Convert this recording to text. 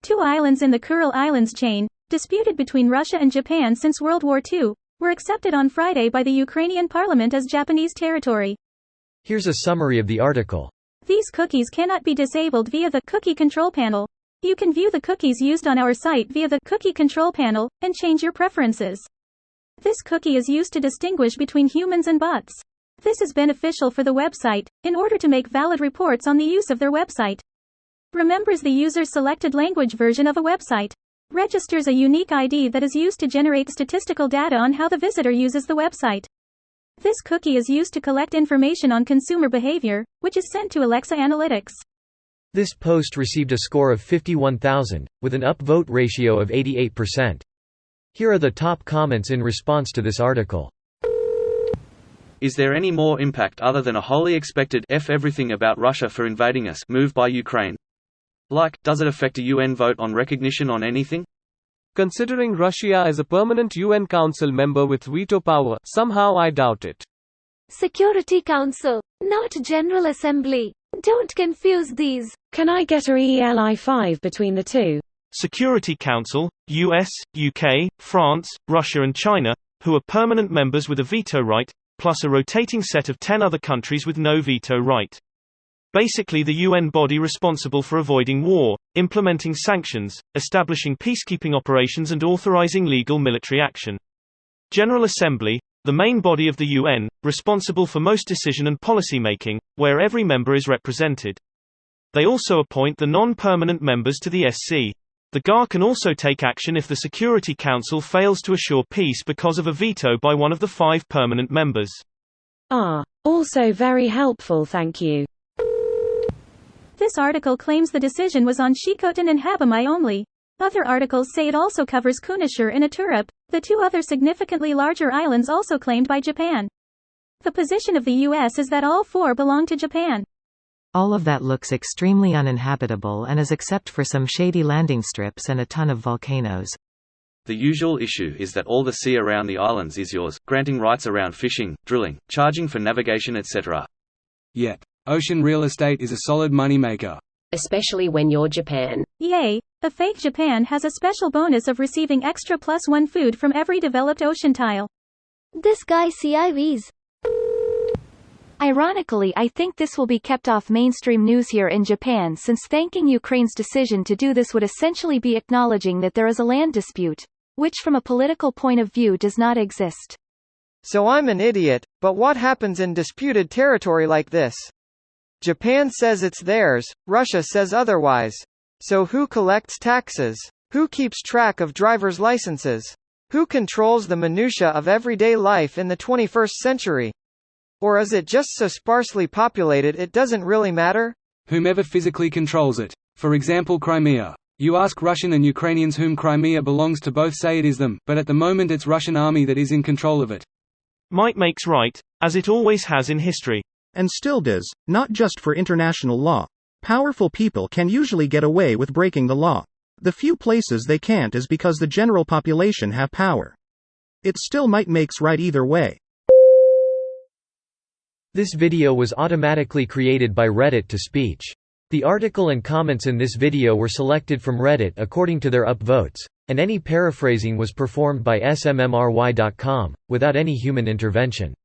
Two islands in the Kuril Islands chain, disputed between Russia and Japan since World War II, were accepted on Friday by the Ukrainian parliament as Japanese territory. Here's a summary of the article. These cookies cannot be disabled via the Cookie Control Panel. You can view the cookies used on our site via the Cookie Control Panel, and change your preferences. This cookie is used to distinguish between humans and bots. This is beneficial for the website, in order to make valid reports on the use of their website. Remembers the user's selected language version of a website. Registers a unique ID that is used to generate statistical data on how the visitor uses the website. This cookie is used to collect information on consumer behavior, which is sent to Alexa Analytics. This post received a score of 51,000, with an upvote ratio of 88%. Here are the top comments in response to this article. Is there any more impact other than a wholly expected F everything about Russia for invading us move by Ukraine? Like, does it affect a UN vote on recognition on anything? Considering Russia as a permanent UN Council member with veto power, somehow I doubt it. Security Council, not General Assembly. Don't confuse these. Can I get a ELI5 between the two? Security Council, US, UK, France, Russia and China, who are permanent members with a veto right, plus a rotating set of 10 other countries with no veto right. Basically the UN body responsible for avoiding war, implementing sanctions, establishing peacekeeping operations and authorizing legal military action. General Assembly, the main body of the UN, responsible for most decision and policy making, where every member is represented. They also appoint the non-permanent members to the SC. The GAR can also take action if the Security Council fails to assure peace because of a veto by one of the 5 permanent members. Also very helpful, thank you. This article claims the decision was on Shikotan and Habamai only. Other articles say it also covers Kunashir and Aturup, the 2 other significantly larger islands also claimed by Japan. The position of the US is that all 4 belong to Japan. All of that looks extremely uninhabitable and is except for some shady landing strips and a ton of volcanoes. The usual issue is that all the sea around the islands is yours, granting rights around fishing, drilling, charging for navigation etc. Yet, ocean real estate is a solid money maker. Especially when you're Japan. Yay! A fake Japan has a special bonus of receiving extra +1 food from every developed ocean tile. This guy CIVs. Ironically, I think this will be kept off mainstream news here in Japan, since thanking Ukraine's decision to do this would essentially be acknowledging that there is a land dispute, which from a political point of view does not exist. So I'm an idiot, but what happens in disputed territory like this? Japan says it's theirs, Russia says otherwise. So who collects taxes? Who keeps track of driver's licenses? Who controls the minutiae of everyday life in the 21st century? Or is it just so sparsely populated it doesn't really matter? Whomever physically controls it. For example, Crimea. You ask Russian and Ukrainians whom Crimea belongs to, both say it is them, but at the moment it's Russian army that is in control of it. Might makes right, as it always has in history. And still does, not just for international law. Powerful people can usually get away with breaking the law. The few places they can't is because the general population have power. It still might makes right either way. This video was automatically created by Reddit to speech. The article and comments in this video were selected from Reddit according to their upvotes, and any paraphrasing was performed by smmry.com, without any human intervention.